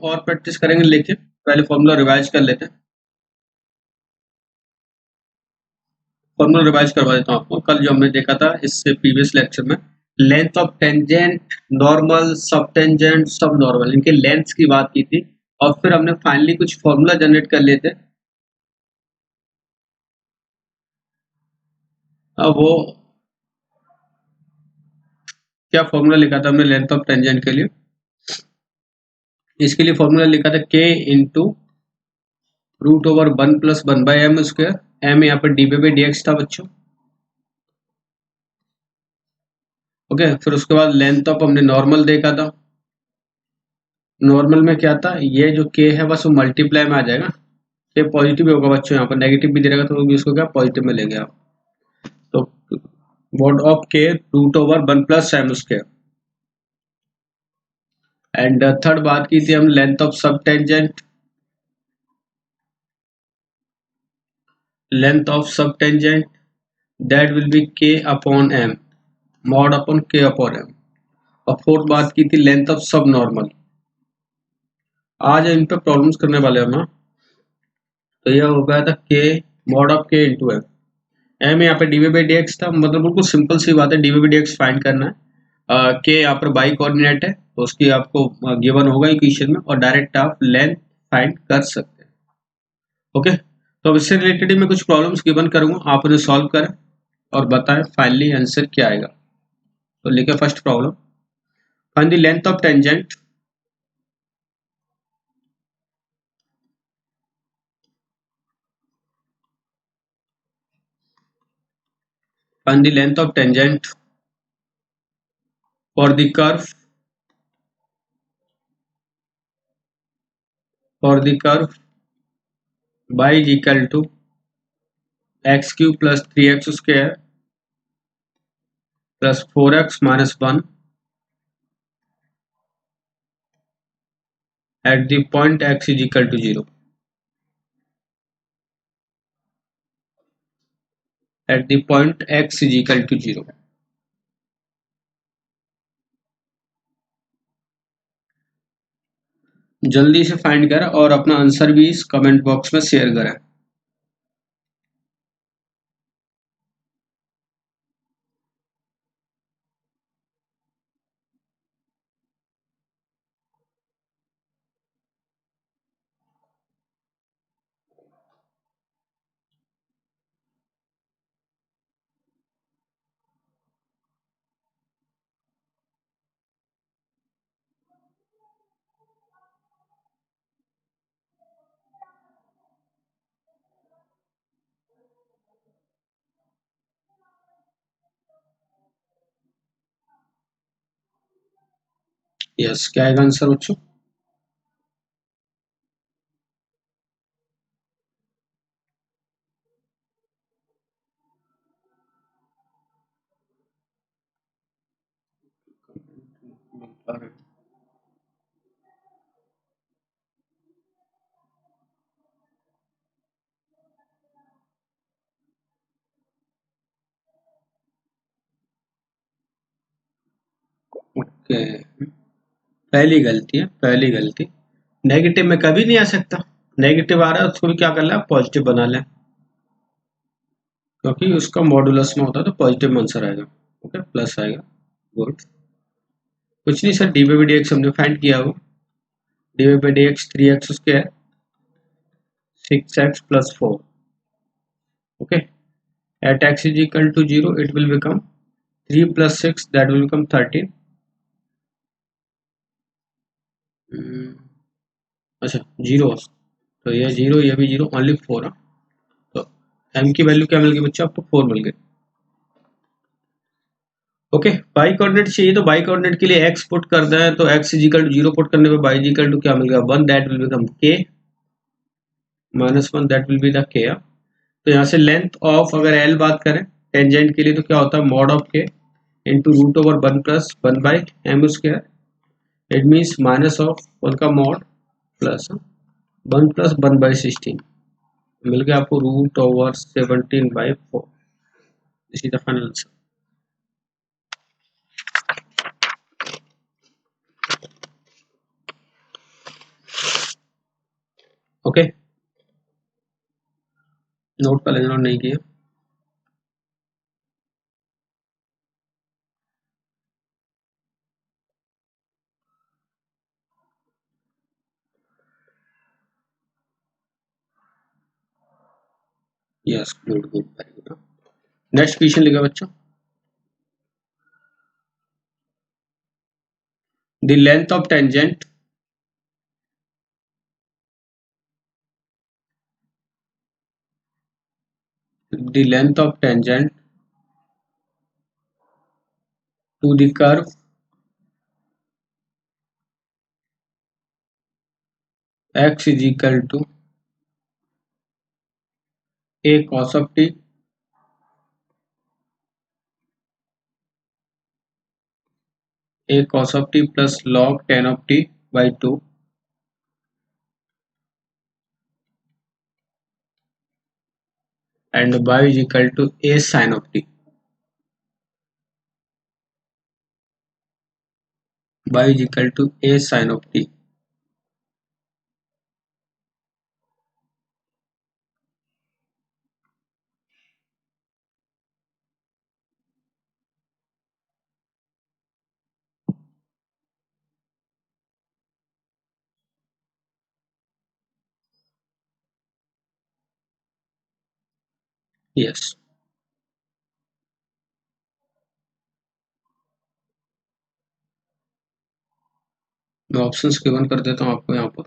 और प्रैक्टिस करेंगे लेके, पहले फॉर्मूला रिवाइज कर लेते हैं। फॉर्मूला रिवाइज करवा देता हूँ आपको। कल जो हमने देखा था इससे प्रीवियस लेक्चर में, लेंथ ऑफ टेंजेंट, नॉर्मल, सब टेंजेंट, सब नॉर्मल, इनके लेंथ्स की बात की थी, और फिर हमने फाइनली कुछ फॉर्मूला जनरेट कर लिए थे। अब वो क्या फॉर्मूला लिखा था हमने लेंथ ऑफ टेंजेंट के लिए? इसके लिए फॉर्मूला लिखा था k into root over 1 plus 1 by m square. M यहाँ पर dv/dx था बच्चों। ओके, फिर उसके बाद लेंथ ऑफ हमने नॉर्मल देखा था। नॉर्मल में क्या था, ये जो k है बस वो मल्टीप्लाई में आ जाएगा। k पॉजिटिव होगा बच्चों, यहाँ पर नेगेटिव भी दे रहेगा तो इसको क्या पॉजिटिव में लेंगे आप। तो what of k root over 1 plus m square. And third बात की थी हम length of sub tangent. Length of sub tangent that will be k upon m, mod upon k upon m। और फोर्थ बात की थी लेंथ ऑफ सब normal. आज इन पे प्रॉब्लम्स करने वाले हम ना। तो यह हो गया था k mod of k into m। m यहाँ पे dv/dx था, मतलब बिल्कुल सिंपल सी बात है, dv/dx फाइंड करना है। k यहाँ पर बाई कोऑर्डिनेट है तो उसकी आपको गिवन होगा इक्वेशन में, और डायरेक्ट आप लेंथ फाइंड कर सकते हैं। ओके, तो अब इससे रिलेटेड मैं कुछ प्रॉब्लम्स गिवन करूंगा, आप उन्हें सॉल्व करें और बताएं फाइनली आंसर क्या आएगा। तो लिखे first problem, find the length of tangent find the length of tangent for the curve y is equal to x cube plus 3x square plus 4x minus 1 at the point x is equal to 0। at the point x is equal to 0। जल्दी से find करें और अपना answer भी इस comment box में share करें। Yes, क्या आएगा आंसर बच्चों? ओके, पहली गलती है, पहली गलती। नेगेटिव में कभी नहीं आ सकता, नेगेटिव आ रहा है उसको भी क्या कर लें, पॉजिटिव बना लें, क्योंकि उसका मॉडुलस में होता है तो पॉजिटिव में आंसर आएगा। ओके, प्लस आएगा। गुड, कुछ नहीं सर, dv/dx हमने फाइंड किया हो। dv/dx 3x square 6x plus 4। Okay, at x is equal to 0 it will become 3 plus 6, that will become 13। अच्छा, जीरो, तो ये जीरो, ये भी जीरो, ओनली 4। तो m की वैल्यू क्या मिल गई बच्चों आपको? 4 मिल गई। ओके, बाई कोऑर्डिनेट चाहिए तो बाई कोऑर्डिनेट के लिए x पुट कर दें, तो x is equal to 0 put करने पे y इज इक्वल टू क्या मिल गया? 1, that will become k minus 1, that will be the k। तो यहाँ से लेंथ ऑफ अगर l बात करें टेंजेंट के लिए तो क्या होता है, mod of k into root over 1 plus 1 by m square. It means minus of 1 का मॉड प्लस 1 प्लस 1 बाई 16, मिल गया आपको रूट ओवर 17/4। इसी द फाइनल आंसर। नोट पहले नोट नहीं किया। Yes, good good, very good. Next question लिखा बच्चों, the length of tangent the length of tangent to the curve x is equal to a cos of t plus log tan of t by 2 and y is equal to a sin of t. Y is equal to a sin of t. Yes, मैं options given कर देता हूँ आपको यहाँ पर।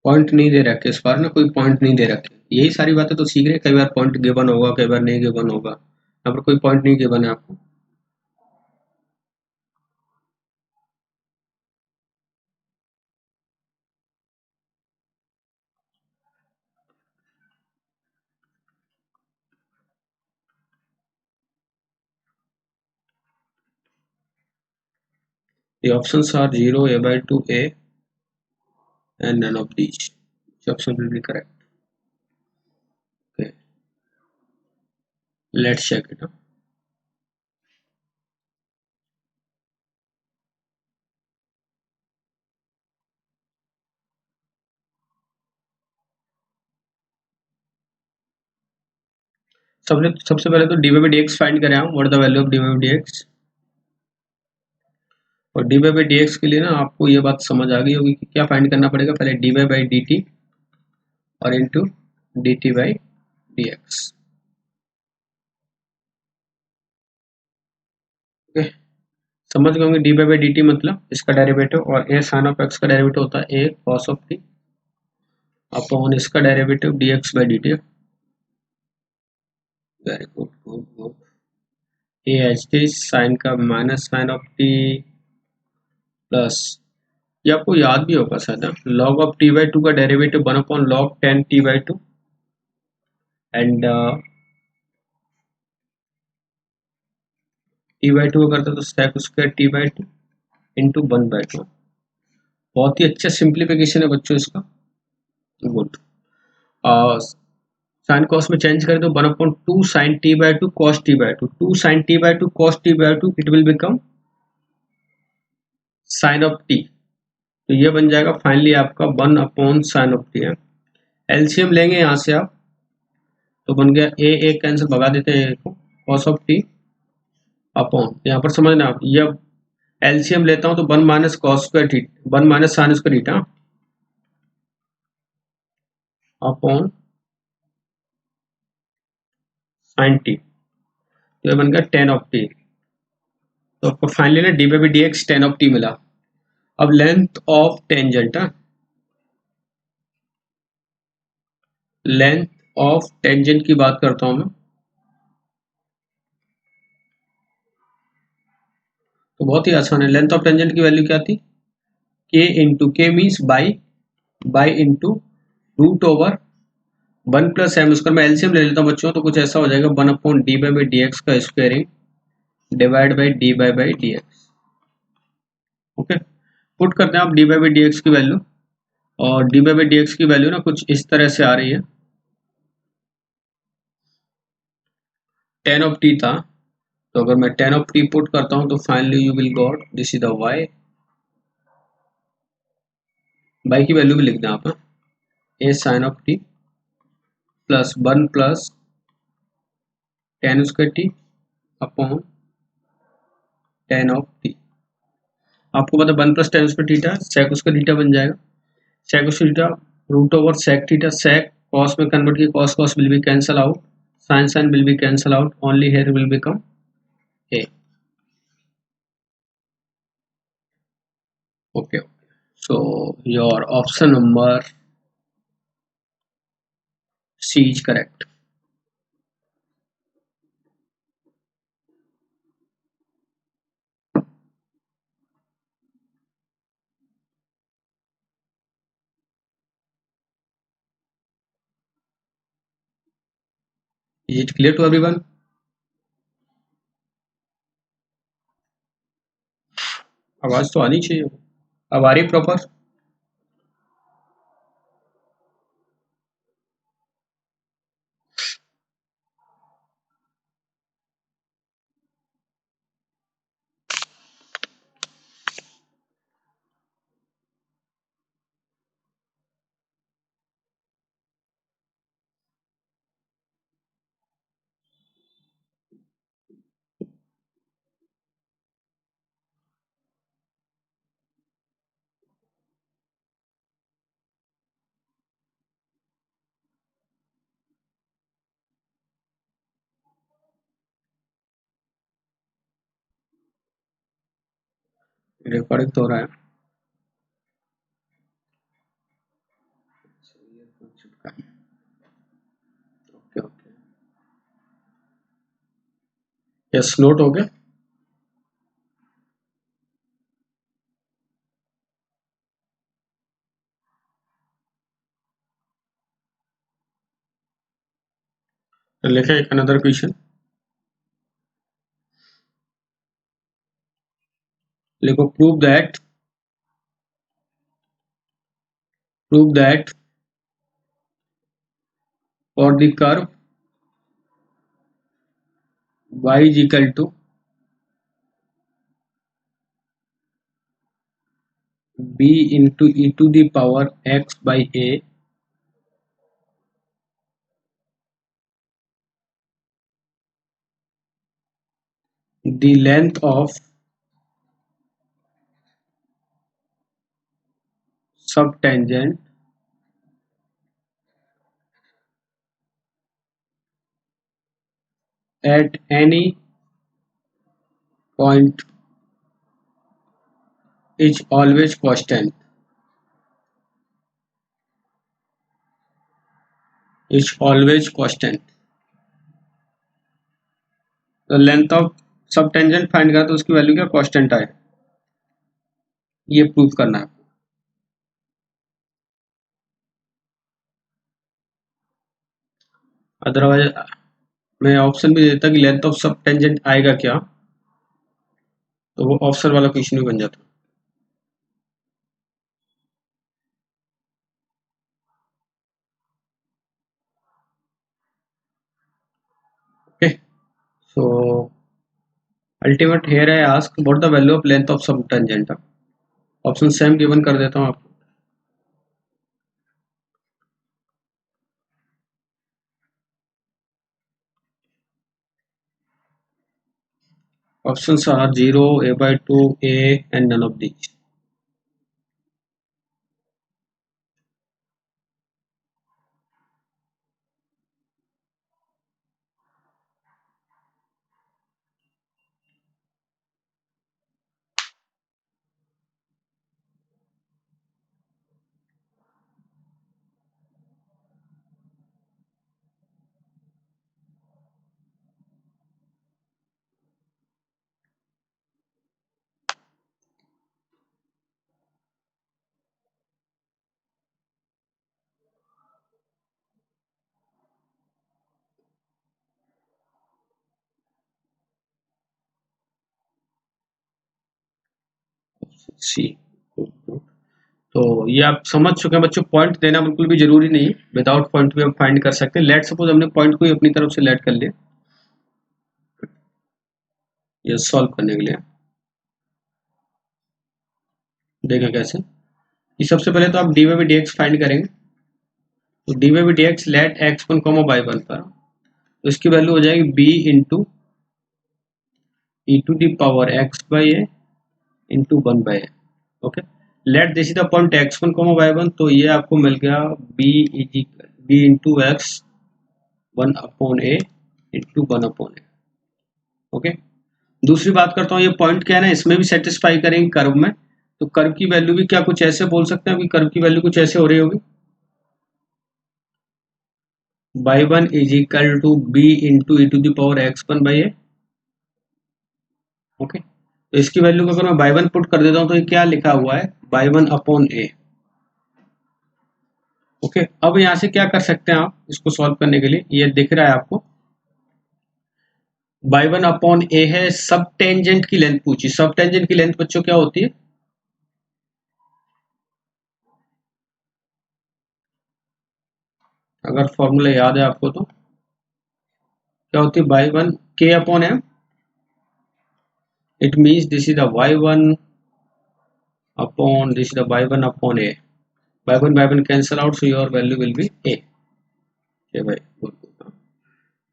Point नहीं दे रखे इस बार ना, कोई पॉइंट नहीं दे रखे, यही सारी बातें तो सीख रहे हैं। कई बार पॉइंट गिवन होगा, कई बार नहीं गिवन होगा, यहाँ पर कोई पॉइंट नहीं गिवन है आपको। The options are 0, a by 2, a, and none of these. Which option will be correct? Okay, let's check it out. सबसे पहले तो D by d x find करें हम, what the value of D by d x. और d by d x के लिए ना आपको ये बात समझ आ गई होगी कि क्या फाइंड करना पड़ेगा, पहले डी बाई डी टी और into D T by d x. Okay, समझ गए होंगे डी बाई डी टी मतलब इसका डेरिवेटिव, और ए साइन ऑफ एक्स का डेरिवेटिव होता है a cos of t upon इसका derivative d x by d t. Very good good good. A h t sine का minus sine of t plus, ये आपको याद भी होगा शायद, log of t by two का derivative 1 upon log tan t by two and t by two का करता तो sec square t by two into 1 by two. बहुत ही अच्छा सिंप्लीफिकेशन है बच्चों इसका, गुड। साइन कॉस में चेंज करें तो 1 upon 2 sine t by two cos t by two, 2 sine t by two cos t by two, it will become sine of t. तो ये बन जाएगा फाइनली आपका 1 अपॉन साइन ऑफ टी है। एलसीएम लेंगे यहाँ से आप, तो बन गया ए ए कैंसिल भगा देते हैं को, कॉस ऑफ टी अपॉन, यहाँ पर समझना आप, ये एलसीएम लेता हूँ तो 1 minus cos square T, 1 minus sine square theta upon sine T, तो ये बन गया 10 ऑफ टी। तो आपको फाइनली ना D by d x 10 of T मिला। अब length of tangent, length of tangent की बात करता हूं मैं, तो बहुत ही आसान है। लेंथ ऑफ टेंजेंट की वैल्यू क्या थी, k into, k means by into root over 1 plus m square. मैं एलसीएम ले लेता हूँ बच्चों, तो कुछ ऐसा हो जाएगा 1 upon d by d x का squaring divide by d by d x. Okay, put करते हैं आप डी बाई डी एक्स की वैल्यू, और डी बाई डी एक्स की वैल्यू ना कुछ इस तरह से आ रही है, 10 ऑफ टी था, तो अगर मैं 10 ऑफ टी पुट करता हूं तो finally you will got this is the y by की वैल्यू भी लिख दें आप, a sine of t plus 1 plus tan square t upon tan of t. आपको पता 1 plus tan square theta sec square theta बन जाएगा, sec square theta root over sec theta, sec cos में कन्वर्ट की cos cos will be cancel out, sine sine will be cancel out, only here will become a. Okay, so your option number C is correct. Is it clear to everyone? आवाज तो आनी चाहिए, अब आ रही proper? Recording तो हो रहा है। ओके ओके, यस नोट हो गया। लिखे एक अनदर क्वेश्चन, लिखो prove that for the curve y is equal to b into e to the power x by a, the length of subtangent at any point is always constant, is always constant। तो length of sub tangent find करा तो उसकी value क्या constant आए, ये prove करना है। Otherwise मैं ऑप्शन भी देता कि लेंथ ऑफ सब टेंजेंट आएगा क्या, तो वो ऑप्शन वाला क्वेश्चन भी बन जाता। ओके, सो अल्टीमेट हेयर है ask what the value of length of sub tangent. Option same given कर देता हूँ आपको। Options are 0, a by 2, a and none of these। सी, तो ये आप समझ चुके हैं बच्चों, पॉइंट देना बिल्कुल भी जरूरी नहीं, विदाउट पॉइंट भी हम फाइंड कर सकते हैं। लेट सपोज हमने पॉइंट को ही अपनी तरफ से लेट कर लिया ये सॉल्व करने के लिए। देखें कैसे, कि सबसे पहले तो आप d y by d x find करेंगे। तो d y by d x let x one comma y one पर, तो इसकी वैल्यू हो जाएगी b into e to the power x by a into one by a. Okay, let this is the point x one comma y one, तो ये आपको मिल गया b into x one upon a into one upon a. Okay, दूसरी बात करता हूँ, ये पॉइंट क्या है ना, इसमें भी सेटिस्फाई करेंगे कर्व में। तो कर्व की वैल्यू भी क्या कुछ ऐसे बोल सकते हैं, अभी कर्व की वैल्यू कुछ ऐसे हो रही होगी, by one is equal to b into e to the power x one by a. Okay, तो इसकी वैल्यू को अगर मैं बाई वन पुट कर देता हूँ तो ये क्या लिखा हुआ है, by one upon a. Okay, अब यहाँ से क्या कर सकते हैं आप इसको सॉल्व करने के लिए, ये दिख रहा है आपको, बाई वन अपॉन ए है, सब टेंजेंट की लेंथ पूछी। सब टेंजेंट की लेंथ बच्चों क्या होती है, अगर फॉर्मूला याद है आपको तो क्या होती है, बाई वन के upon M, it means this is the y one upon this is the by one upon a. By one cancel out, so your value will be a. भाई good, good।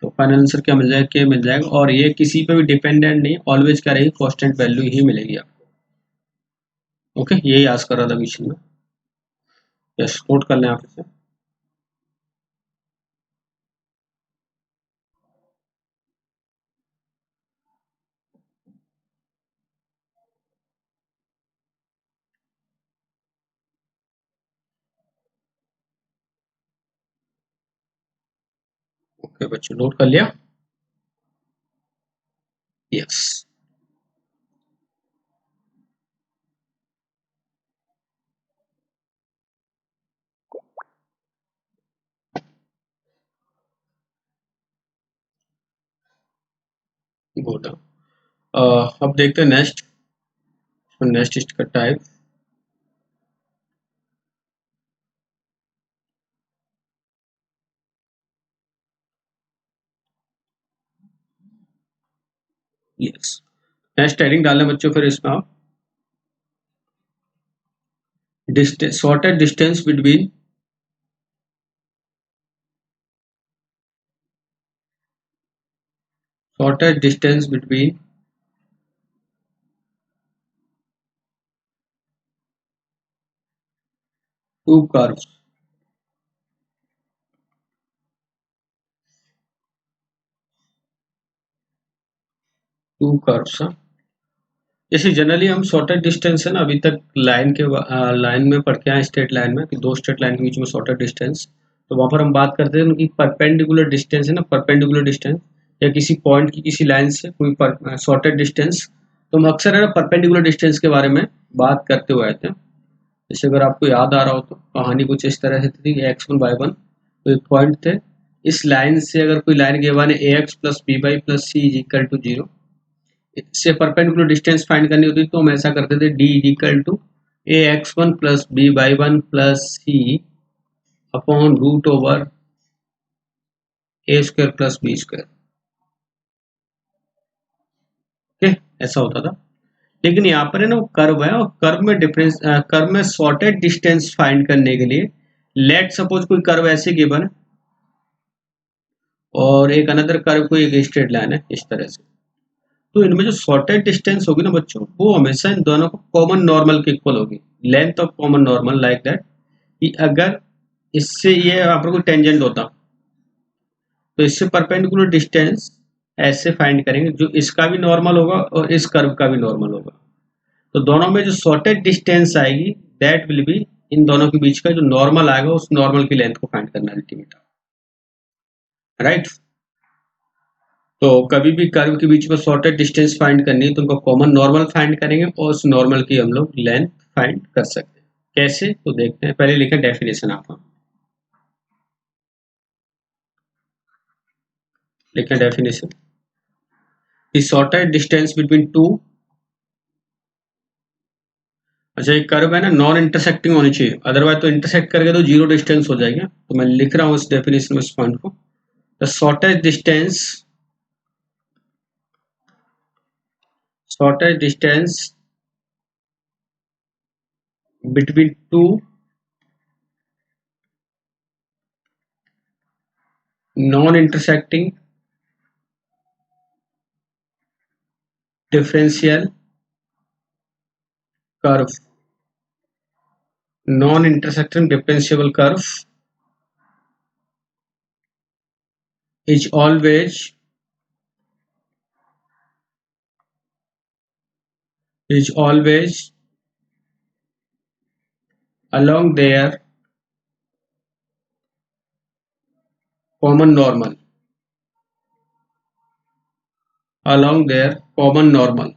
तो final answer क्या मिल जाएगा, के मिल जाएगा, और ये किसी पे भी डिपेंडेंट नहीं, ऑलवेज क्या रहेगी, कांस्टेंट वैल्यू ही मिलेगी आपको। ओके, यही आज कर रहा था क्वेश्चन में। यस, नोट कर लें आप इसे। ओके बच्चों, नोट कर लिया। Yes, good. अब देखते हैं नेक्स्ट, नेक्स्ट इसका टाइप। यस, नेक्स्ट हेडिंग डालें बच्चों, फिर इसमें आप distance, shortest distance between shortest distance between two curves, हाँ। जैसे जनरली हम शॉर्टेस्ट डिस्टेंस है ना, अभी तक लाइन के लाइन में पढ़ के आए, स्ट्रेट लाइन में कि दो स्ट्रेट लाइन के बीच में शॉर्टेस्ट डिस्टेंस, तो वहां पर हम बात करते हैं उनकी परपेंडिकुलर डिस्टेंस है ना, परपेंडिकुलर डिस्टेंस, या किसी पॉइंट की किसी लाइन से कोई शॉर्टेस्ट डिस्टेंस, तो हम अक्सर है ना परपेंडिकुलर डिस्टेंस के बारे में बात करते हुए आए थे। जैसे अगर आपको याद आ रहा हो तो कहानी कुछ इस तरह से थी, एक्स वन बाई वन तो एक पॉइंट थे, इस लाइन से अगर कोई लाइन गिवन है a x plus b y plus c is equal to zero, इससे परपेंडिकुलर डिस्टेंस फाइंड करनी होती तो हम ऐसा करते थे, d is equal to a x one plus b y one plus c upon root over a square plus b square. Okay, ऐसा होता था। लेकिन यहाँ पर है ना वो कर्व है, और कर्व में डिफरेंस, कर्व में शॉर्टेस्ट डिस्टेंस फाइंड करने के लिए लेट सपोज कोई कर्व ऐसे गिवन है और एक अनदर कर्व कोई एक स्ट्रेट लाइन है इस तरह से, तो इनमें जो शॉर्टेस्ट डिस्टेंस होगी ना बच्चों, वो हमेशा इन दोनों को कॉमन नॉर्मल के इक्वल होगी, length of common normal, like that कि अगर इससे ये यहाँ पर कोई टेंजेंट होता तो इससे परपेंडिकुलर डिस्टेंस ऐसे फाइंड करेंगे जो इसका भी नॉर्मल होगा और इस कर्व का भी नॉर्मल होगा, तो दोनों में जो शॉर्टेस्ट डिस्टेंस आएगी दैट विल बी, इन दोनों के बीच का जो नॉर्मल आएगा उस नॉर्मल की लेंथ को फाइंड करना अल्टीमेट, राइट। तो कभी भी कर्व के बीच में शॉर्टेस्ट डिस्टेंस फाइंड करनी है तो उनको कॉमन नॉर्मल फाइंड करेंगे और उस नॉर्मल की हम लोग लेंथ फाइंड कर सकते हैं। कैसे, तो देखते हैं, पहले लिखें डेफिनेशन, आप लिखें definition, the shortest distance between two, अच्छा एक कर्व है ना नॉन इंटरसेक्टिंग होनी चाहिए, अदरवाइज तो इंटरसेक्ट करके तो जीरो डिस्टेंस हो जाएगा, तो मैं लिख रहा हूँ इस डेफिनेशन में इस पॉइंट को, the shortest distance between two non-intersecting differential curve. Non-intersecting differentiable curve is always along their common normal. Along their common normal.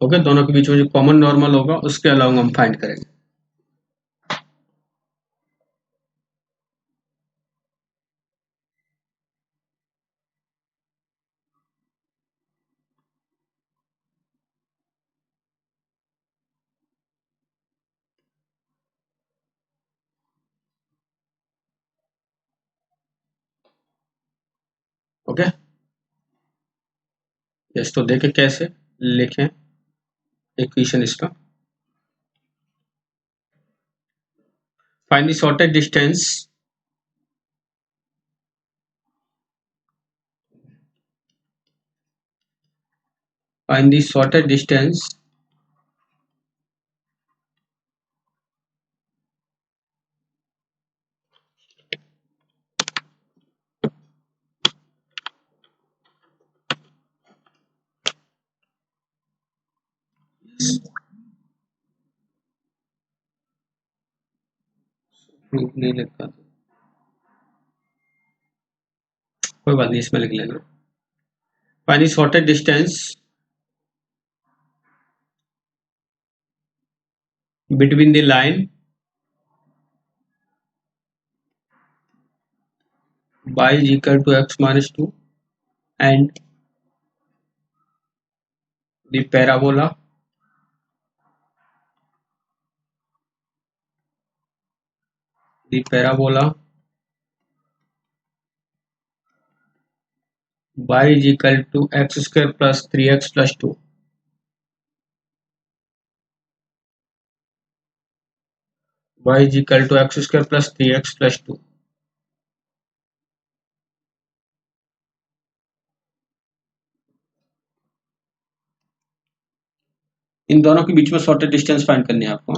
Okay, दोनों के बीच में जो कॉमन नॉर्मल होगा उसके अलावा हम फाइंड करेंगे. Okay, yes. तो देखें कैसे लिखें इक्वेशन इसका. फाइंड द शॉर्टेस्ट डिस्टेंस नहीं लिखता, कोई बात नहीं, इसमें लिख लेना. Find the shortest distance between the line y is equal to x minus 2 and the parabola y is equal to x square plus 3x plus 2. Y is equal to x square plus 3x plus 2. इन दोनों के बीच में shortest distance find करनी है आपको.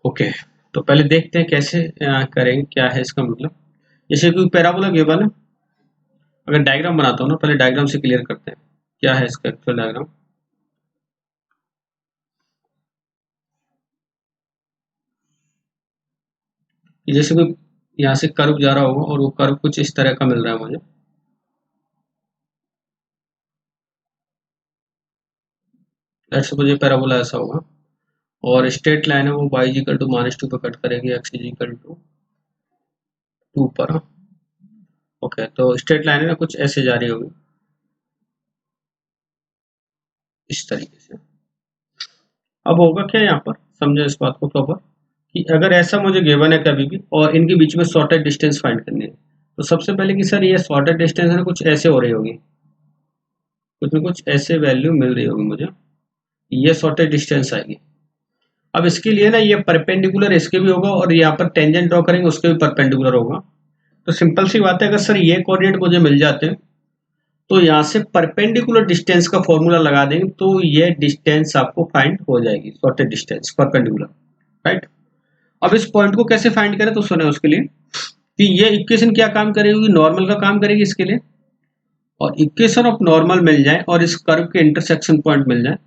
Okay, तो पहले देखते हैं कैसे करेंगे, क्या है इसका मतलब. जैसे कोई पैराबोला गिवन है, अगर डायग्राम बनाता हूँ ना, पहले डायग्राम से क्लियर करते हैं क्या है इसका एक्चुअल डायग्राम. जैसे कोई यहाँ से कर्व जा रहा होगा और वो कर्व कुछ इस तरह का मिल रहा है मुझे. लेट्स सपोज ये पैराबोला ऐसा होगा और स्ट्रेट लाइन है वो y इज इक्वल टू -2 पे कट करेगी, x इज इक्वल टू 2 पर. ओके, तो स्ट्रेट लाइन है ना, कुछ ऐसे जा रही होगी इस तरीके से. अब होगा क्या यहाँ पर, समझे इस बात को प्रॉपर, कि अगर ऐसा मुझे गिवन है कभी भी और इनके बीच में शॉर्टेस्ट डिस्टेंस फाइंड करनी है, तो सबसे पहले कि सर ये शॉर्टेस्ट डिस्टेंस है ना, कुछ ऐसे हो रही होगी, कुछ न कुछ ऐसे वैल्यू मिल रही होगी मुझे, ये शॉर्टेस्ट डिस्टेंस आएगी. अब इसके लिए ना ये परपेंडिकुलर इसके भी होगा और यहाँ पर टेंजेंट ड्रॉ करेंगे उसके भी परपेंडिकुलर होगा. तो सिंपल सी बात है, अगर सर ये कोऑर्डिनेट मुझे मिल जाते हैं तो यहाँ से परपेंडिकुलर डिस्टेंस का फॉर्मूला लगा देंगे तो ये डिस्टेंस आपको फाइंड हो जाएगी, शॉर्टेस्ट डिस्टेंस परपेंडिकुलर, राइट. अब इस पॉइंट को कैसे फाइंड करें, तो सुने उसके लिए कि ये इक्वेशन क्या काम करेगी, नॉर्मल का काम करेगी इसके लिए. और इक्वेशन ऑफ नॉर्मल मिल जाए और इस कर्व के इंटरसेक्शन पॉइंट मिल जाए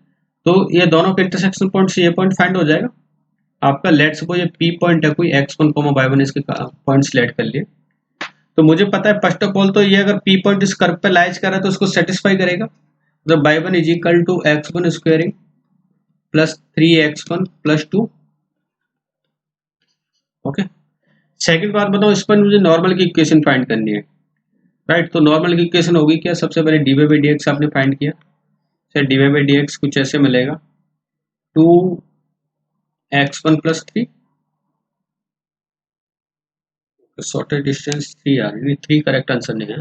तो ये दोनों के इंटरसेक्शन पॉइंट से ये पॉइंट फाइंड हो जाएगा आपका. लेट्स सपोज ये पी पॉइंट है कोई, x1, y1 इसके पॉइंट सिलेक्ट कर लिए. तो मुझे पता है फर्स्ट ऑफ ऑल तो ये अगर पी पॉइंट इस कर्व पे लाइज कर रहा है तो उसको सेटिस्फाई करेगा. तो y1 is equal to x1 squaring plus 3x1 plus 2. Okay, second बात बताओ, इस पर मुझे नॉर्मल की इक्वेशन फाइंड करनी है. राइट। तो नॉर्मल इक्वेशन होगी क्या, सबसे पहले d y by d x आपने फाइंड किया, sir d y by d x कुछ ऐसे मिलेगा 2x1 प्लस 3, शॉर्टेज डिस्टेंस 3 आ रही है, 3 करेक्ट आंसर नहीं है,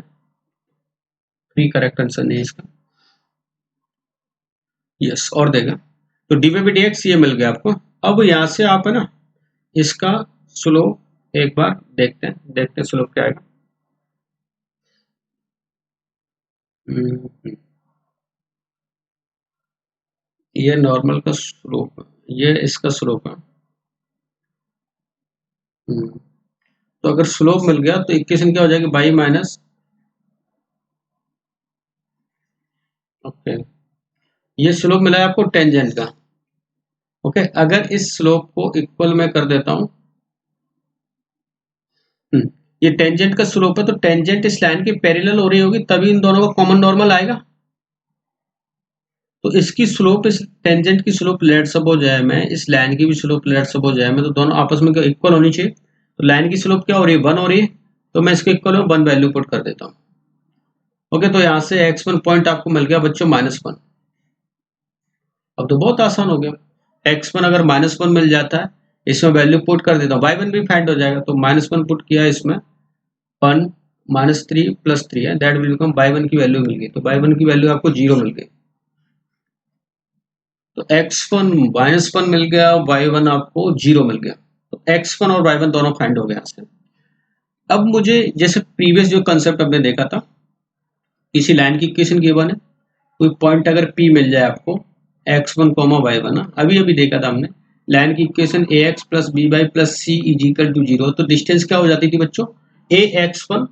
3 करेक्ट आंसर नहीं है इसका। यस, और देगा तो d y by d x ये मिल गया आपको। अब यहाँ से आप है ना इसका स्लोप एक बार देखते हैं स्लोप क्या आएगा। ये नॉर्मल का स्लोप है, ये इसका स्लोप है। तो अगर स्लोप मिल गया तो इक्वेशन क्या हो जाएगी, बाई माइनस, ओके ये स्लोप मिला है आपको टेंजेंट का। ओके अगर इस स्लोप को इक्वल में कर देता हूं, ये टेंजेंट का स्लोप है तो टेंजेंट इस लाइन के पैरेलल हो रही होगी तभी इन दोनों का कॉमन नॉर्मल आएगा। तो इसकी स्लोप, इस टेंजेंट की स्लोप लेट सपोज है मैं, इस लाइन की भी स्लोप लेट सपोज है मैं, तो दोनों आपस में इक्वल होनी चाहिए। तो लाइन की स्लोप क्या हो रही है, 1 हो रही है, तो मैं इसको इक्वल में 1 वैल्यू पुट कर देता हूँ। ओके तो यहाँ से x1 पॉइंट आपको मिल गया बच्चों -1। अब तो बहुत आसान हो गया, x1 अगर -1 मिल जाता है, इसमें वैल्यू पुट कर देता हूँ, y1 भी फाइंड हो जाएगा। तो -1 पुट किया इसमें, 1 -3 + 3 है, दैट विल बिकम y1 की वैल्यू मिल गई, तो y1 की वैल्यू आपको 0 मिल गई। तो x1 -1 मिल गया, y1 आपको 0 मिल गया, तो x1 और y1 दोनों फाइंड हो गए यहाँ से। अब मुझे जैसे प्रीवियस जो कंसेप्ट हमने देखा था, किसी लाइन की इक्वेशन गिवन है, कोई पॉइंट अगर P मिल जाए आपको x1, y1, अभी अभी देखा था हमने लाइन की इक्वेशन ax + by + c = 0, तो डिस्टेंस क्या हो जाती थी बच्चों, ax1,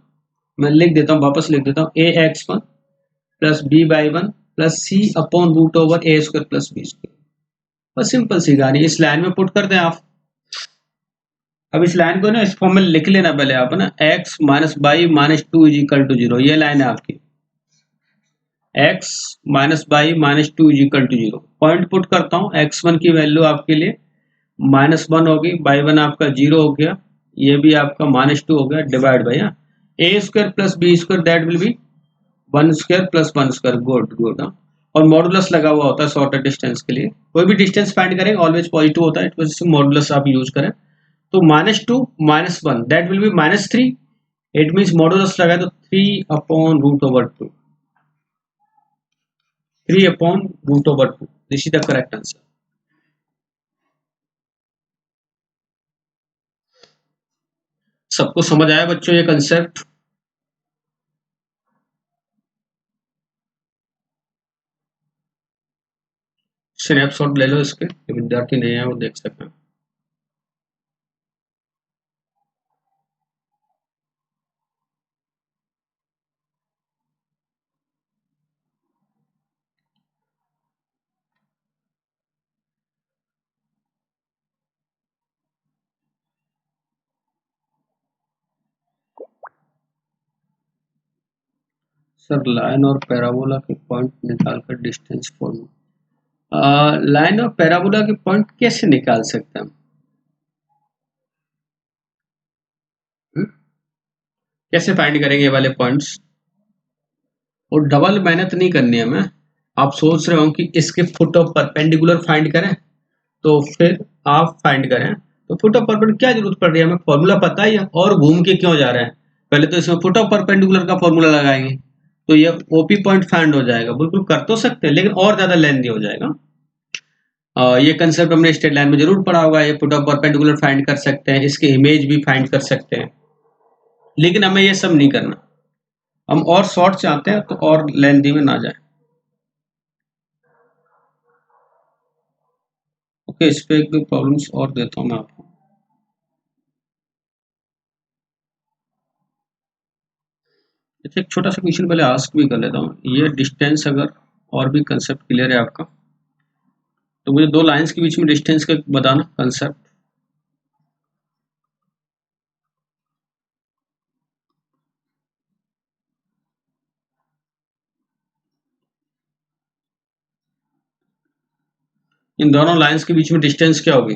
मैं लिख देता हूँ, वापस लिख देता हूँ, ax1 + b/1 + c/√a² + b²। बस सिंपल सी कहानी, इस लाइन में पुट कर दें आप। अब इस लाइन को ना इस फॉर्म में लिख लेना पहले आप ना, x - by - 2 = 0, ये लाइन है आपकी, x - by - 2 = 0। पॉइंट पुट करता हूँ, x1 की वैल्यू आपके लिए -1 होगी, y1 आपका 0 हो गया, ये भी आपका -2 हो गया, divide by a² + b² that will B 1² + 1²। Good good. और मॉडुलस लगा हुआ होता है शॉर्टर डिस्टेंस के लिए, कोई भी डिस्टेंस फाइंड करें ऑलवेज पॉजिटिव होता है, इस वजह से मॉडुलस आप यूज करें। तो -2 - 1 that will B -3, it means modulus लगाए तो 3/√2, 3/√2, this is the correct answer. सबको समझ आया बच्चों ये कंसेप्ट? स्नैपशॉट ले लो इसके, विद्यार्थी नहीं है वो देख सकते हैं। सर लाइन और पैराबोला के पॉइंट निकालकर डिस्टेंस फॉर्मूला, लाइन और पैराबोला के पॉइंट कैसे निकाल सकते हैं हम? हम्म? कैसे फाइंड करेंगे ये वाले पॉइंट्स? और डबल मेहनत नहीं करनी है हमें। आप सोच रहे हो कि इसके फुट ऑफ परपेंडिकुलर फाइंड करें, तो फिर आप फाइंड करें, तो फुट ऑफ परपेंडिकुलर क्या जरूरत पड़ रही है, हमें फॉर्मूला पता ही है, और घूम के क्यों जा रहे हैं, पहले तो इसमें फुट ऑफ परपेंडिकुलर का फॉर्मूला लगाएंगे, तो ये ओपी पॉइंट फाइंड हो जाएगा। बिल्कुल कर तो सकते हैं लेकिन और ज्यादा लेंथी हो जाएगा। ये कंसेप्ट हमने स्ट्रेट लाइन में जरूर पढ़ा होगा, ये फुट ऑफ परपेंडिकुलर फाइंड कर सकते हैं, इसके इमेज भी फाइंड कर सकते हैं, लेकिन हमें ये सब नहीं करना, हम और शॉर्ट चाहते हैं तो और लेंथी में ना जाए। ओके इस पे एक दो प्रॉब्लम्स और देता हूँ मैं आपको। अच्छा एक छोटा सा क्वेश्चन पहले आस्क भी कर लेता हूँ, ये डिस्टेंस अगर और भी कंसेप्ट क्लियर है आपका, तो मुझे दो लाइंस के बीच में डिस्टेंस का बताना कंसेप्ट। इन दोनों लाइंस के बीच में डिस्टेंस क्या होगी,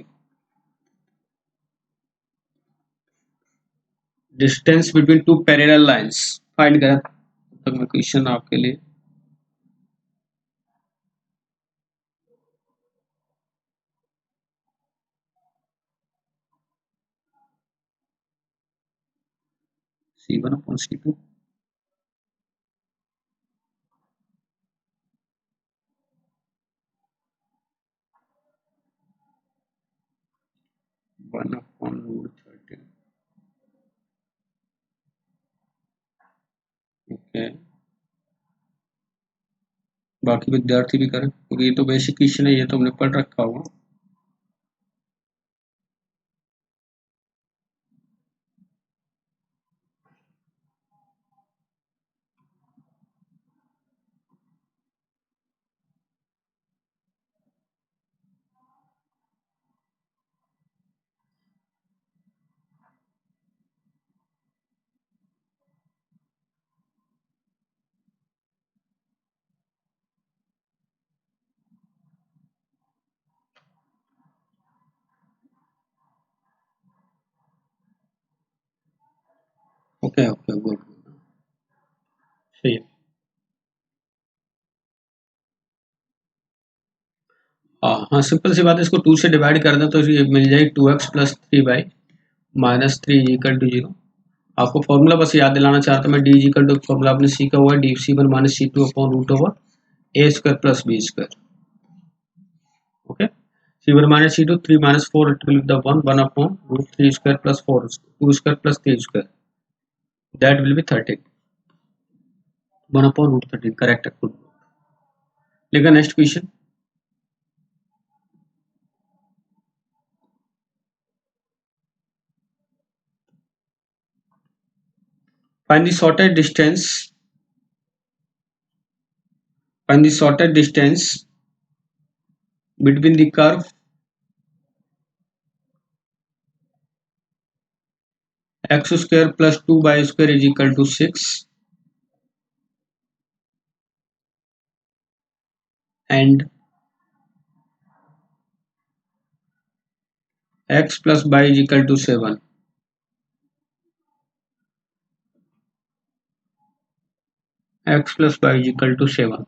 distance between two parallel lines. Find करें तब तक मैं क्वेश्चन आपके लिए। C1/C2 1/√13। ओके, बाकी विद्यार्थी भी करें क्योंकि ये तो बेसिक क्वेश्चन है, ये तो हमने पढ़ रखा होगा। ओके ओके, गुड, सही है। हाँ, सिंपल सी बात है, इसको 2 से डिवाइड कर दें तो ये मिल जाएगी 2x प्लस 3/-3 = 0। आपको फॉर्मूला बस याद दिलाना चाहता हूँ मैं, d = फॉर्मूला आपने सीखा हुआ है, d(c1-c2/√a² plus b²। Okay, c1-c2 3-4 it will be the 1/√3² plus 4 2² plus 3², that will be 13, 1/√13, correct है। लेकिन next question, find the shortest distance find the shortest distance between the curve x² plus 2y² is equal to 6 and x plus y is equal to 7। x plus y is equal to 7।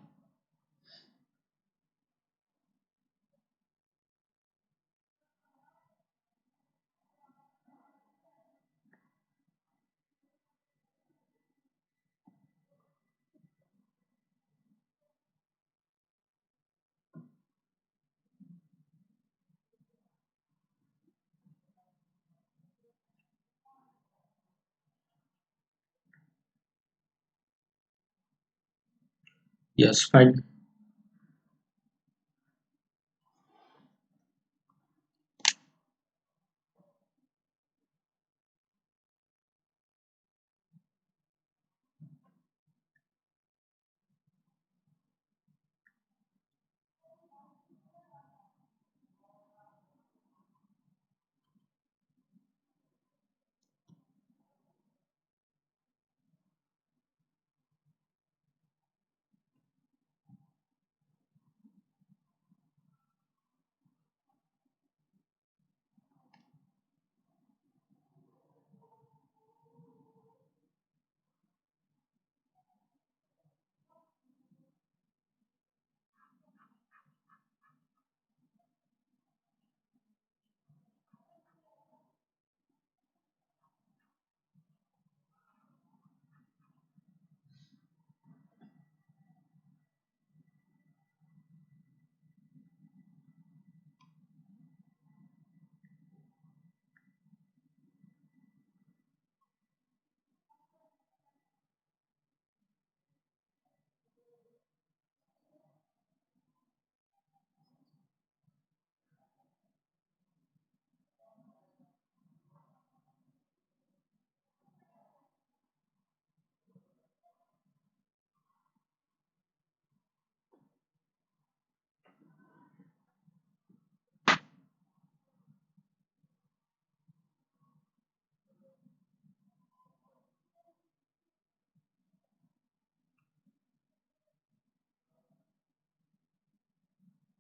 Yes, find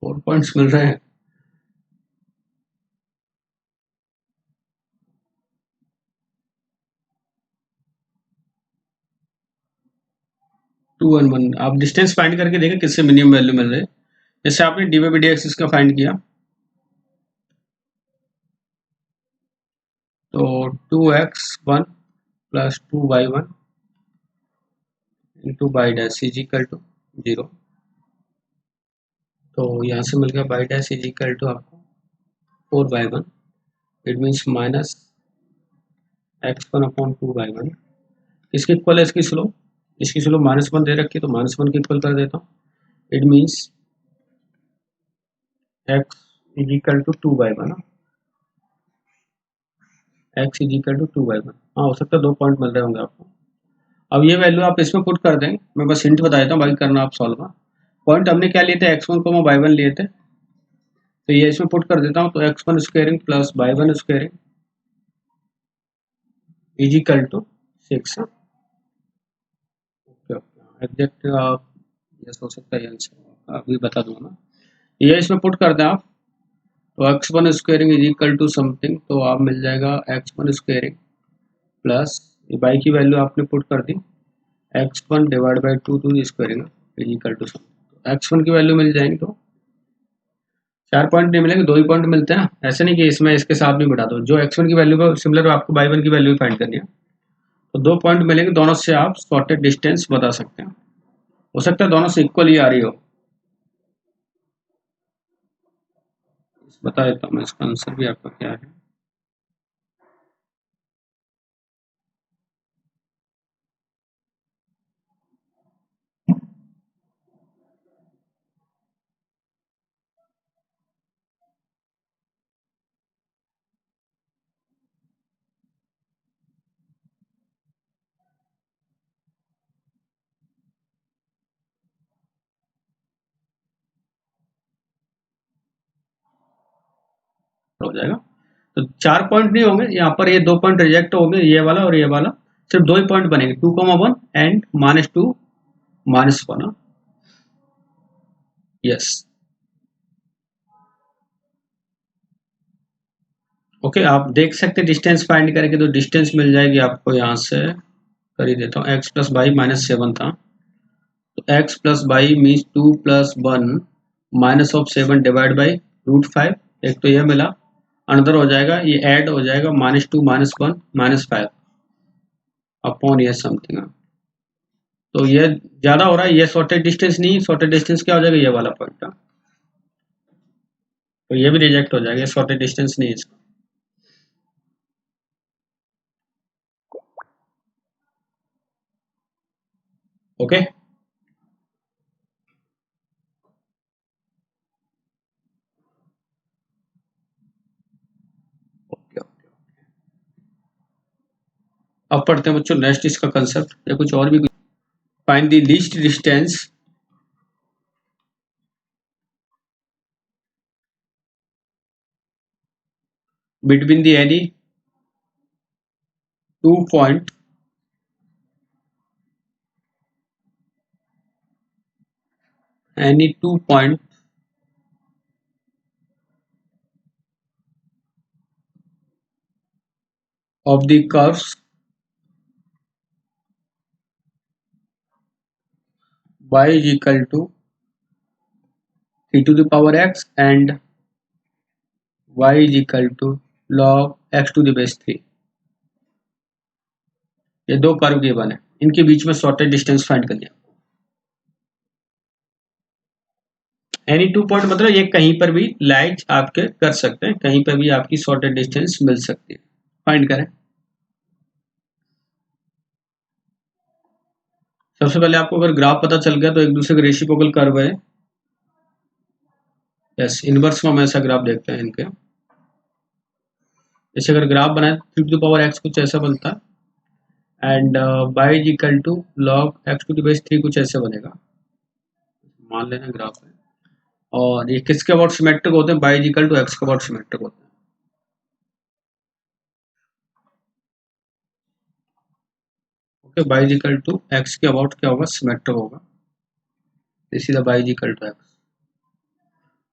4 points मिल रहे हैं। 2 1 1 आप distance find करके देखें किससे minimum value मिल रही है। जैसे आपने डी बाई डी एक्स इसका फाइंड किया तो 2x1 plus 2y1 into by dash is equal to 0। तो यहाँ से मिल गया by dash is equal to आपको 4y1। It means minus x1 upon 2y1। किसके इक्वल है इसकी स्लोप? इसकी स्लोप -1 दे रखी है तो -1 के इक्वल कर देता हूँ। It means x is equal to 2y1। x is equal to 2y1। हाँ, हो सकता है 2 पॉइंट मिल रहे होंगे आपको। अब ये वैल्यू आप इसमें पुट कर देंगे, मैं बस हिंट बता देता हूँ, बाकी करना आप सॉल्व का। पॉइंट हमने क्या लिए थे, x1 को y1 लिए थे, तो ये इसमें पुट कर देता हूँ। तो x1 स्क्वायरिंग प्लस y1 squaring is equal to 6। Exact आप ये सोच सकता है आंसर, अभी बता दूंगा ना। ये इसमें पुट कर दें आप, तो x1 squaring is equal to something, तो आप मिल जाएगा x1 स्क्वायरिंग प्लस y की वैल्यू आपने पुट कर दी x1 divide by 2 to squaring is equal to something. x1 की वैल्यू मिल जाएंगी तो 4 पॉइंट नहीं मिलेंगे, 2 ही पॉइंट मिलते हैं ना। ऐसे नहीं कि इसमें इसके साथ भी मिटा दो, जो x1 की वैल्यू को सिमिलर आपको y1 की वैल्यू फाइंड करनी है। तो 2 पॉइंट मिलेंगे, दोनों से आप शॉर्टेड डिस्टेंस बता सकते हैं। हो सकता है दोनों से इक्वल ही आ रही हो। बता देता हूँ मैं इसका आंसर भी आपका क्या है। हो जाएगा, तो 4 पॉइंट नहीं होंगे यहाँ पर, ये 2 पॉइंट रिजेक्ट होंगे, ये वाला और ये वाला। सिर्फ 2 ही पॉइंट बनेंगे, 2,1 एंड -2 -1। Yes, okay. आप देख सकते हैं डिस्टेंस फाइंड करके, तो डिस्टेंस मिल जाएगी आपको। यहाँ से कर ही देता हूँ, x प्लस बाई -7 था, तो x plus by means 2 plus 1 minus of 7 divide by √5। एक तो यह मिला, अनदर हो जाएगा, ये ऐड हो जाएगा -2 -1 -5 अपॉन ये समथिंग। तो ये ज्यादा हो रहा है, ये शॉर्टेज डिस्टेंस नहीं, शॉर्टेज डिस्टेंस क्या हो जाएगा, ये वाला पॉइंट का। तो ये भी रिजेक्ट हो जाएगा, शॉर्टेज डिस्टेंस नहीं है इसका। ओके, अब पढ़ते हैं बच्चों नेक्स्ट इसका कंसेप्ट, या कुछ और भी। Find the least distance between the any 2 point of the curves y is equal to 3 to the power x and y is equal to log x to the base 3। ये 2 curve given है, इनके बीच में shortage distance find करनी है। Any 2 point मतलब ये कहीं पर भी लाइज आपके कर सकते हैं, कहीं पर भी आपकी शॉर्टेज डिस्टेंस मिल सकती है। फाइंड करें। सबसे पहले आपको अगर ग्राफ पता चल गया तो एक दूसरे के रेसिप्रोकल कर्व है। यस, इनवर्स में हम ऐसा ग्राफ देखते हैं इनके। जैसे अगर ग्राफ बनाए 3 टू द पावर x कुछ ऐसा बनता है and y is equal to log x to the base 3 कुछ ऐसे बनेगा, मान लेना ग्राफ है। और ये किसके अबाउट सिमेट्रिक होते हैं, y is equal to x के अबाउट सिमेट्रिक होते हैं। Okay, y is equal to x के अबाउट क्या होगा, सिमेट्रिक होगा। This is the y is equal to x।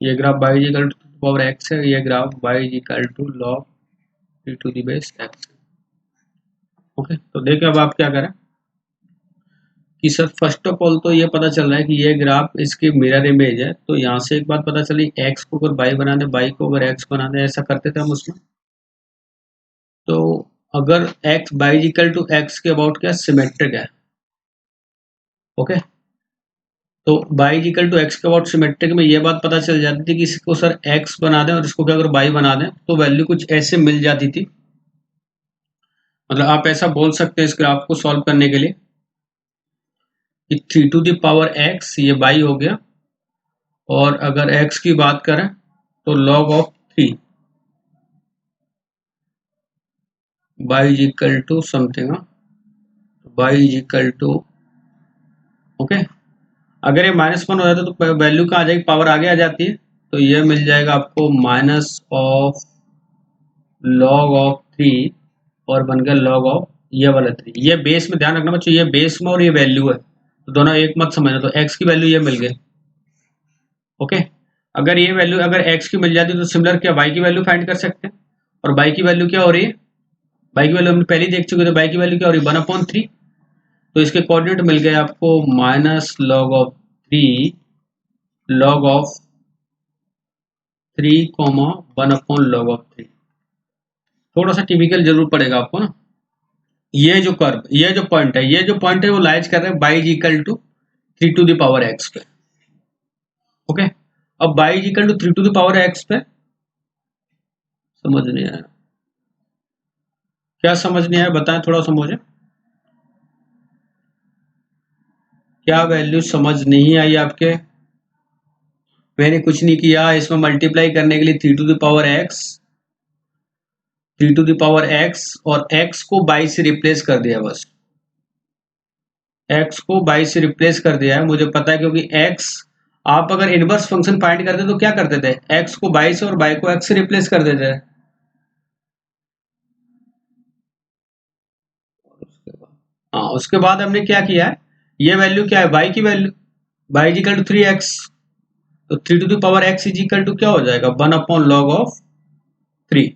ये graph y is equal to power x है, ये graph y is equal to log 3 to the base x। ओके, तो देखिए अब आप क्या करें कि सर फर्स्ट ऑफ ऑल तो ये पता चल रहा है कि ये ग्राफ इसकी मिरर इमेज है, तो यहाँ से एक बात पता चली, एक्स को अगर बाई बना दे, बाई को अगर एक्स बना दे, ऐसा करते थे हम उसमें। तो अगर x y equal to x के अबाउट क्या सिमेट्रिक है, ओके, तो बाई इक्वल टू एक्स के अबाउट सिमेट्रिक में ये बात पता चल जाती थी कि इसको सर एक्स बना दें और इसको क्या अगर बाई बना दें तो वैल्यू कुछ ऐसे मिल जाती थी। मतलब आप ऐसा बोल सकते हैं इस ग्राफ को सॉल्व करने के लिए कि 3 टू द पावर एक्स ये बाई हो गया, और अगर एक्स की बात करें तो log of 3 y equal to something, y equal to, okay, अगर ये -1 हो जाता तो वैल्यू कहाँ आ जाएगी, पावर आगे आ जाती है, तो ये मिल जाएगा आपको माइनस ऑफ log ऑफ 3 और बन गया log ऑफ ये वाला 3। ये बेस में ध्यान रखना बच्चों, ये बेस में और ये वैल्यू है, तो दोनों एक मत समझना, तो x की वैल्यू ये मिल गई, ओके। अगर ये वैल्यू अगर x की मिल जाती तो सिमिलर क्या y की वैल्यू फाइंड कर सकते हैं, और y की वैल्यू क्या हो रही है, y की वैल्यू हमने पहले ही देख चुके थे, y की वैल्यू क्या हो रही है 1/3, तो इसके कोऑर्डिनेट मिल गए आपको minus log of 3 log of 3 comma 1/log of 3। थोड़ा सा टिपिकल जरूर पड़ेगा आपको ना, ये जो कर्व, ये जो पॉइंट है, ये जो पॉइंट है वो लाइज कर रहे हैं y equal to 3 to the power x पे, ओके। अब y equal to 3 to the power x पे समझ नहीं आया, क्या समझ नहीं आया बताएं, थोड़ा समझे, क्या वैल्यू समझ नहीं आई आपके। मैंने कुछ नहीं किया, इसमें मल्टीप्लाई करने के लिए 3 to the power x, 3 to the power x और एक्स को बाई से रिप्लेस कर दिया, बस एक्स को बाई से रिप्लेस कर दिया है, मुझे पता है क्योंकि एक्स आप अगर इनवर्स फंक्शन फाइंड करते तो क्या करते थे, एक्स को बाई से और बाई को एक्स से रिप्लेस कर देते थे। हाँ, उसके बाद हमने क्या किया है, ये वैल्यू क्या है बाई की value, y is equal to 3x, तो 3 to the power x is equal to क्या हो जाएगा 1/log ऑफ 3,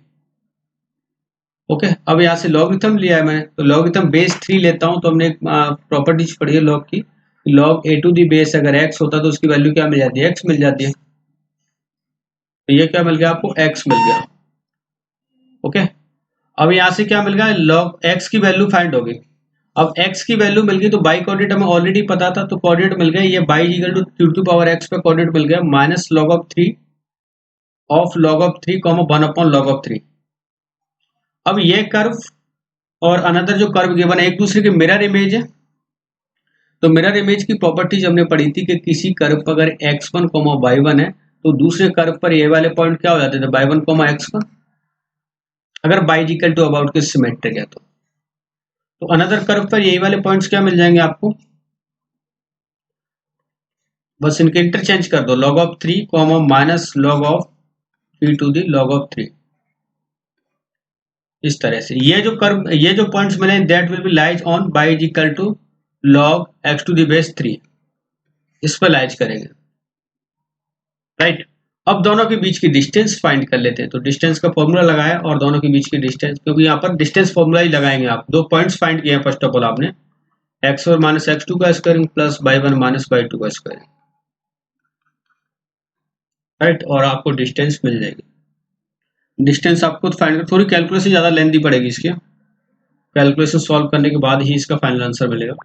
ओके। अब यहाँ से लॉगरिथम लिया है मैंने, तो लॉगरिथम बेस 3 लेता हूँ, तो हमने एक प्रॉपर्टीज पढ़ी है लॉग की, log a to the base अगर x होता तो उसकी वैल्यू क्या मिल जाती है, x मिल जाती है, तो ये क्या मिल गया आपको x मिल गया, ओके। अब यहाँ से क्या मिल गया, log x की वैल्यू फाइंड होगी, अब x की वैल्यू मिल गई तो बाई कोऑर्डिनेट हमें ऑलरेडी पता था, तो कोऑर्डिनेट मिल गया, ये y equal to 3 to power x पे कोऑर्डिनेट मिल गया minus log of 3 of log of 3 comma 1/log of 3। अब ये कर्व और अनदर जो कर्व गिवन है एक दूसरे के मिरर इमेज है, तो मिरर इमेज की प्रॉपर्टीज हमने पढ़ी थी कि किसी कर्व पर अगर x1 y1 है तो दूसरे कर्व पर ये वाले पॉइंट क्या हो जाते थे y1 x1, अगर बाई इक्वल टू अबाउट के सिमेट्रिक है तो अनदर कर्व पर यही वाले पॉइंट्स क्या मिल जाएंगे आपको, बस इनके इंटरचेंज कर दो, log of 3 comma minus log of 3 to the log of 3, इस तरह से ये जो कर्व, ये जो पॉइंट्स मिले that will be lies on y equal to log x to the base 3, इस पर लाइज करेंगे, राइट। अब दोनों के बीच की डिस्टेंस फाइंड कर लेते हैं, तो डिस्टेंस का फॉर्मूला लगाया और दोनों के बीच की डिस्टेंस, क्योंकि यहाँ पर डिस्टेंस फॉर्मूला ही लगाएंगे आप, दो पॉइंट्स फाइंड किए हैं फर्स्ट ऑफ ऑल आपने, x1 माइनस x2 का स्क्वायरिंग प्लस y1 माइनस y2 का स्क्वायरिंग, राइट, और आपको डिस्टेंस मिल जाएगी। डिस्टेंस आपको फाइंड कर, थोड़ी कैलकुलेशन ज़्यादा लेंथी पड़ेगी इसकी, कैलकुलेशन सॉल्व करने के बाद ही इसका फाइनल आंसर मिलेगा,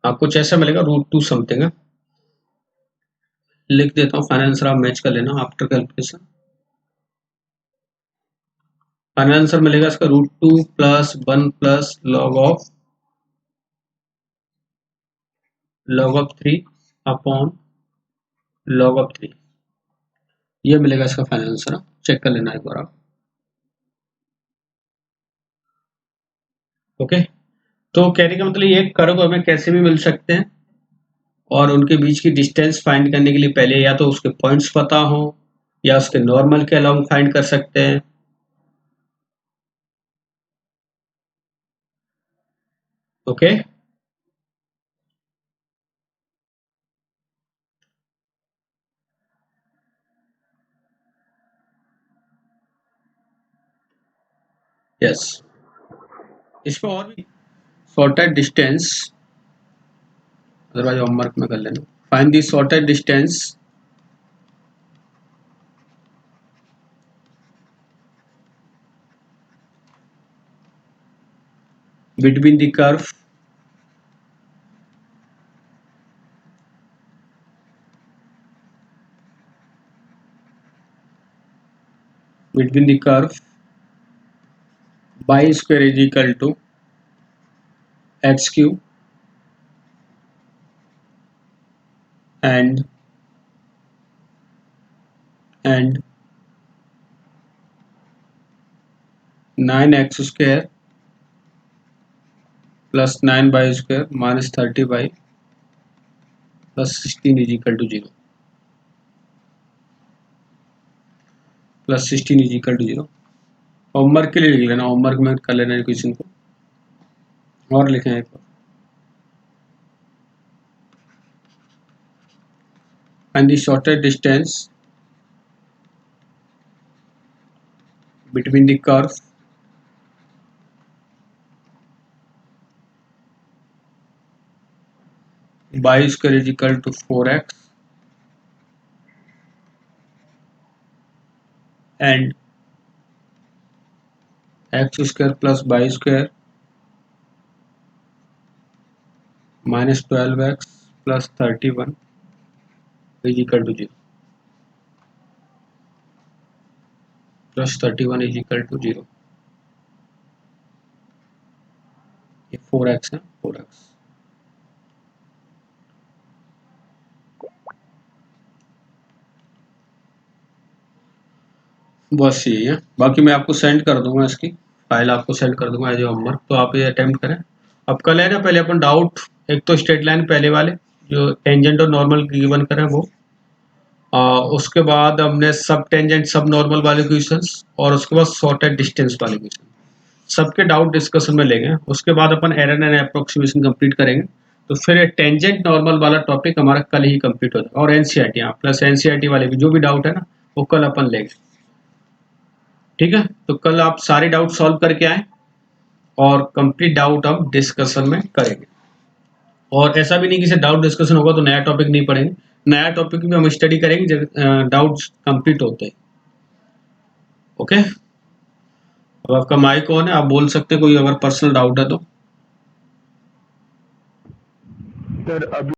आपको कुछ ऐसा मिलेगा √2 समथिंग है, लिख देता हूँ, फाइनल आंसर आप मैच कर लेना आफ्टर कैलकुलेशन। फाइनल आंसर मिलेगा इसका √2 plus 1 plus log of 3 upon log of 3, ये मिलेगा इसका फाइनल आंसर, चेक कर लेना एक बार आप, ओके। तो कहने का मतलब ये कर्व हमें कैसे भी मिल सकते हैं, और उनके बीच की डिस्टेंस फाइंड करने के लिए पहले या तो उसके पॉइंट्स पता हो या उसके नॉर्मल के अलाउंग फाइंड कर सकते हैं, ओके। यस, इस पर और भी shortest distance, अदरवाइज होमवर्क में कर लेना. Find the shortest distance between the curve y square is equal to x cube and 9x square plus 9y square minus 30y plus 16 is equal to 0. Plus 16 is equal to 0. Homework के लिए लिख लेना, homework में कर लेना question को और लिखें एक बार. And the shortest distance between the curve y square is equal to 4x and x square plus y square minus 12x plus 31 is equal to 0. Plus 31 is equal to 0. ये 4x है, 4x. बस यही है, बाकी मैं आपको send कर दूंगा, इसकी फाइल आपको सेंड कर दूंगा एज ए होमवर्क, तो आप ये अटेम्प्ट करें. अब कल है ना, पहले अपन डाउट, एक तो स्ट्रेट लाइन पहले वाले जो टेंजेंट और नॉर्मल गिवन करें वो, उसके बाद हमने सब टेंजेंट सब नॉर्मल वाले क्वेश्चंस, और उसके बाद शॉर्टेस्ट डिस्टेंस वाले क्वेश्चन, सबके डाउट डिस्कशन में लेंगे. उसके बाद अपन एरर एंड अप्रोक्सीमेशन कंप्लीट करेंगे. तो फिर टेंजेंट नॉर्मल वाला टॉपिक हमारा कल ही कंप्लीट हो जाएगा, और एनसीईआरटी प्लस एनसीईआरटी वाले भी जो भी डाउट है ना वो कल अपन लेंगे. ठीक है, तो कल आप सारे डाउट सॉल्व करके आए और कंप्लीट डाउट हम डिस्कशन में करेंगे. और ऐसा भी नहीं कि डाउट डिस्कशन होगा तो नया टॉपिक नहीं पढ़ेंगे, नया टॉपिक भी हम स्टडी करेंगे जब डाउट्स कंप्लीट होते हैं. ओके, अब आपका माइक ऑन है, आप बोल सकते हैं कोई अगर पर्सनल डाउट है तो. सर अभी